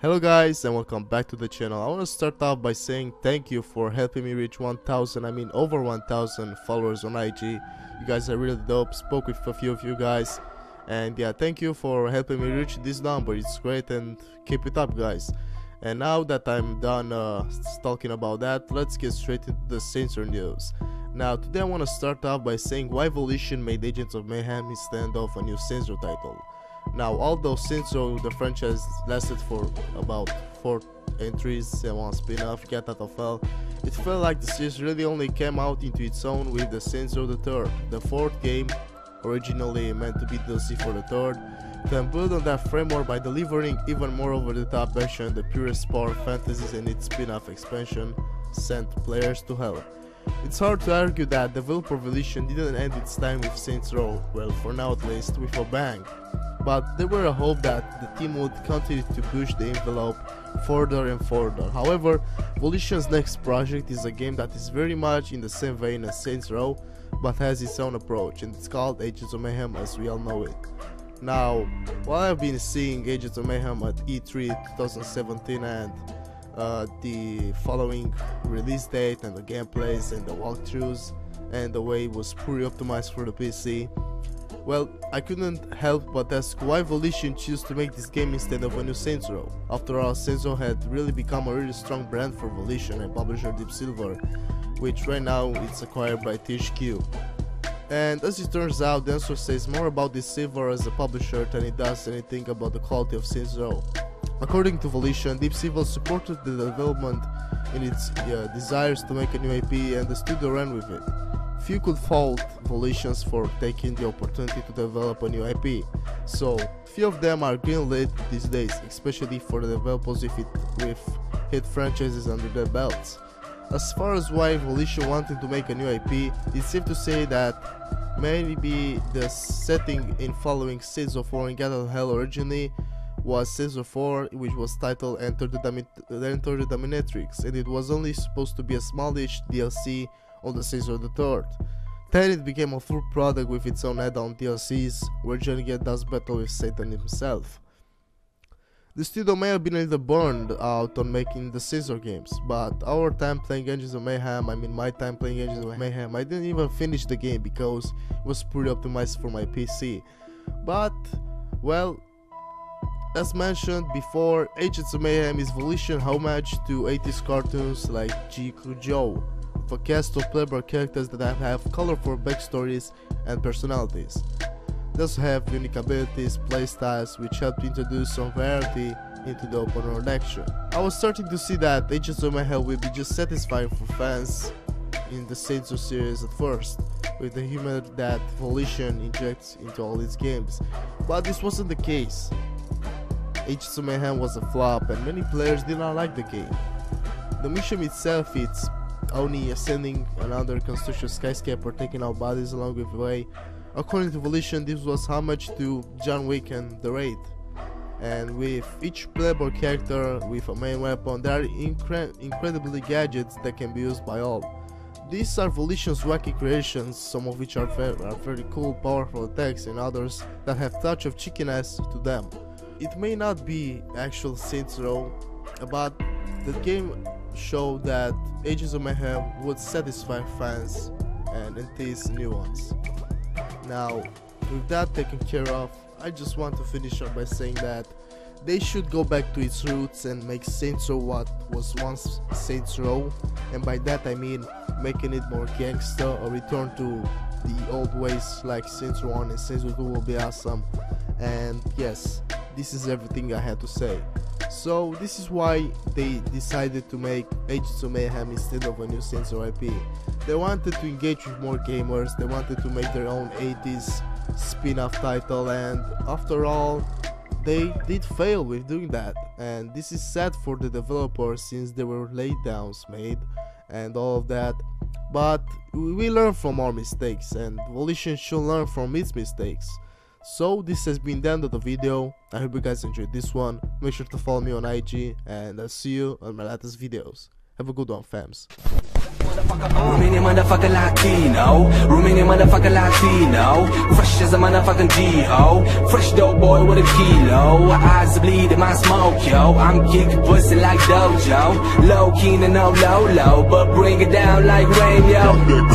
Hello guys and welcome back to the channel. I want to start off by saying thank you for helping me reach 1000, over 1000 followers on IG. You guys are really dope. Spoke with a few of you guys and yeah, thank you for helping me reach this number. It's great and keep it up guys. And now that I'm done talking about that, let's get straight into the censor news. Now today I want to start off by saying why Volition made Agents of Mayhem instead of a new censor title. Now, although since the franchise lasted for about 4 entries and one spin-off, Get Out of Hell, it felt like the series really only came out into its own with the Saints Row the Third. The fourth game, originally meant to be DLC for the third, then built on that framework by delivering even more over-the-top version. The purest power fantasies and its spin-off expansion sent players to hell. It's hard to argue that developer Volition didn't end its time with Saints Row, well for now at least, with a bang. But there were a hope that the team would continue to push the envelope further and further. However, Volition's next project is a game that is very much in the same vein as Saints Row, but has its own approach, and it's called Agents of Mayhem as we all know it. Now, while I've been seeing Agents of Mayhem at E3 2017 and the following release date and the gameplays and the walkthroughs and the way it was poorly optimized for the PC, well, I couldn't help but ask why Volition chose to make this game instead of a new Saints Row. After all, Saints Row had really become a really strong brand for Volition and publisher Deep Silver, which right now it's acquired by THQ. And as it turns out, the answer says more about Deep Silver as a publisher than it does anything about the quality of Saints Row. According to Volition, Deep Silver supported the development in its desires to make a new IP, and the studio ran with it. Few could fault Volitions for taking the opportunity to develop a new IP, so few of them are greenlit these days, especially for the developers with hit franchises under their belts. As far as why Volition wanted to make a new IP, it's safe to say that maybe the setting in following Saints of 4 and Get Out of Hell originally was Saints of 4, which was titled Enter the Dominatrix, and it was only supposed to be a smallish DLC on the Saints of the Third. Then it became a full product with its own add-on DLCs, where Johnny does battle with Satan himself. The studio may have been a little burned out on making the Caesar games, but our time playing Agents of Mayhem, my time playing Agents of Mayhem, I didn't even finish the game because it was pretty optimized for my PC. But, well, as mentioned before, Agents of Mayhem is Volition homage to 80s cartoons like G.I. Joe, with a cast of playable characters that have colorful backstories and personalities. They also have unique abilities, playstyles, which help to introduce some variety into the open world action. I was starting to see that Agents of Mayhem will be just satisfying for fans in the Saints Row series at first, with the humor that Volition injects into all its games, but this wasn't the case. Agents of Mayhem was a flop and many players did not like the game. The mission itself, it's only ascending another construction skyscraper, taking out bodies along with the way. According to Volition, this was homage to John Wick and The Raid. And with each playable character with a main weapon, there are incredibly gadgets that can be used by all. These are Volition's wacky creations, some of which are very cool, powerful attacks, and others that have touch of chickiness to them. It may not be actual Saints Row, but the game showed that Agents of Mayhem would satisfy fans and entice new ones. Now, with that taken care of, I just want to finish up by saying that they should go back to its roots and make Saints Row what was once Saints Row, and by that I mean making it more gangster, or return to the old ways like Saints Row 1 and Saints Row 2 will be awesome. And yes, this is everything I had to say. So this is why they decided to make Agents of Mayhem instead of a new Saints Row IP. They wanted to engage with more gamers, they wanted to make their own 80s spin-off title, and after all, they did fail with doing that. And this is sad for the developers since there were laydowns made and all of that. But we learn from our mistakes, and Volition should learn from its mistakes. So this has been the end of the video. I hope you guys enjoyed this one. Make sure to follow me on IG, and I'll see you on my latest videos. Have a good one, fams. Romanian motherfucker Latino, Romanian motherfucker Latino, fresh as a motherfucking G-ho, fresh dope boy with a kilo, eyes bleed in my smoke, yo, I'm kicking pussy like Dojo, low key and no low, but bring it down like rain, yo.